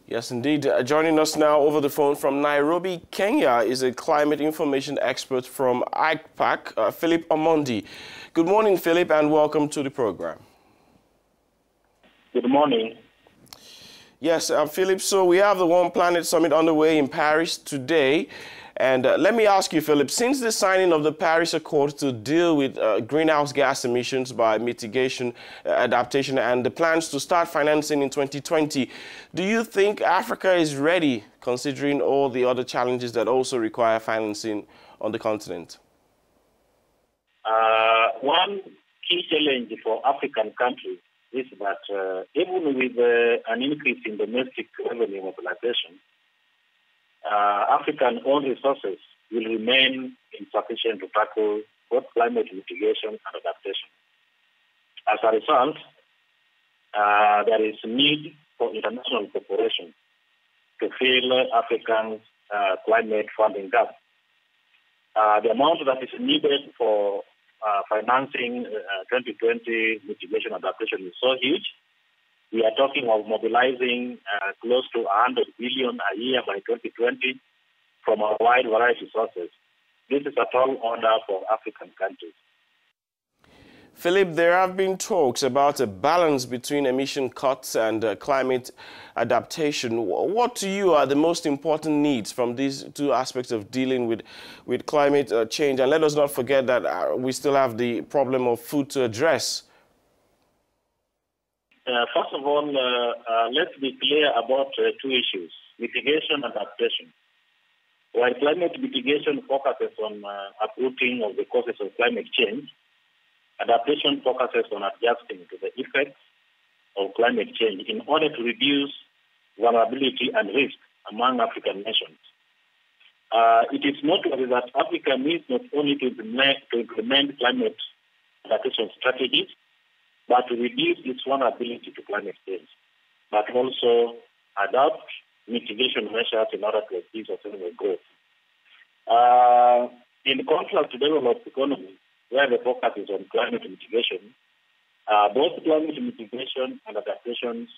Yes, indeed. Joining us now over the phone from Nairobi, Kenya, is a climate information expert from ICPAC, Philip Omondi. Good morning, Philip, and welcome to the program. Good morning. Yes, Philip, so we have the One Planet Summit underway in Paris today. And let me ask you, Philip, since the signing of the Paris Accord to deal with greenhouse gas emissions by mitigation, adaptation, and the plans to start financing in 2020, do you think Africa is ready, considering all the other challenges that also require financing on the continent? One key challenge for African countries is that even with an increase in domestic revenue mobilization, African-owned resources will remain insufficient to tackle both climate mitigation and adaptation. As a result, there is need for international cooperation to fill Africa's climate funding gap. The amount that is needed for financing 2020 mitigation adaptation is so huge. We are talking of mobilizing close to 100 billion a year by 2020 from a wide variety of sources. This is a tall order for African countries. Philip, there have been talks about a balance between emission cuts and climate adaptation. What to you are the most important needs from these two aspects of dealing with climate change? And let us not forget that we still have the problem of food to address. First of all, let's be clear about two issues, mitigation and adaptation. While climate mitigation focuses on uprooting of the causes of climate change, adaptation focuses on adjusting to the effects of climate change in order to reduce vulnerability and risk among African nations. It is noteworthy that Africa needs not only to implement climate adaptation strategies, but to reduce its vulnerability to climate change, but also adopt mitigation measures in order to achieve sustainable growth. In contrast to developed economies, where the focus is on climate mitigation, both climate mitigation and adaptations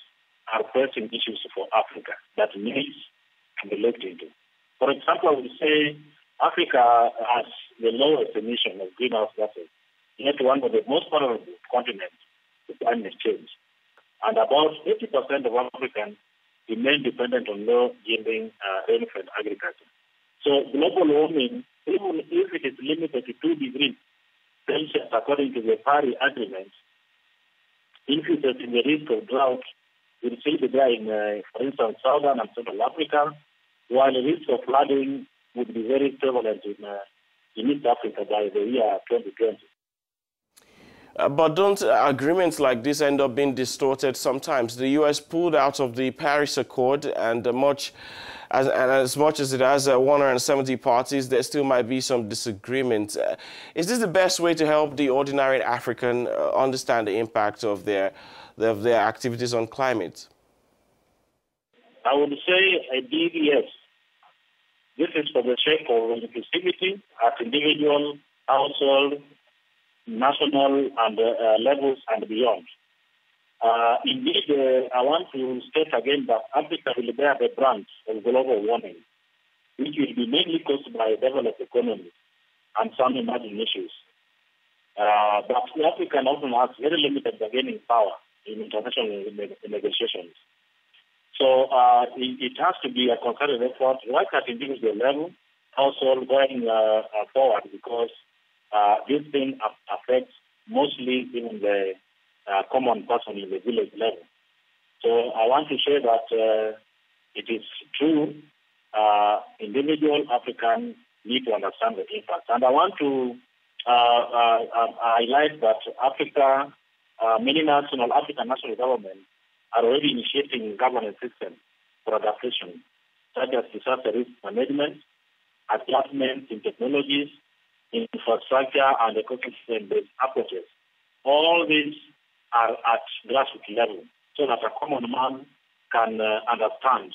are pressing issues for Africa that needs to be looked into. For example, we say Africa has the lowest emission of greenhouse gases, yet one of the most vulnerable continents to climate change. And about 80% of Africans remain dependent on low-yielding rainfed agriculture. So global warming, even if it is limited to 2 degrees Celsius according to the Paris Agreement, increases in the risk of drought will still be there in, for instance, Southern and Central Africa, while the risk of flooding would be very prevalent in East Africa by the year 2020. But don't agreements like this end up being distorted sometimes? The U.S. pulled out of the Paris Accord, and as much as it has 170 parties, there still might be some disagreements. Is this the best way to help the ordinary African understand the impact of their activities on climate? I would say a big yes. This is for the sake of inclusivity at individual, household, national and levels and beyond. Indeed, I want to state again that Africa will bear the brunt of global warming, which will be mainly caused by developed economies and some emerging issues. But Africa often has very limited bargaining power in international negotiations. So it has to be a concerted effort right at individual level, also going forward, because this thing affects mostly even the common person in the village level. So I want to say that it is true, individual Africans need to understand the impact. And I want to highlight that Africa, many African national governments are already initiating governance systems for adaptation, such as disaster risk management, adjustments in technologies, infrastructure, and ecosystem-based approaches. All these are at grassroots level, so that a common man can understand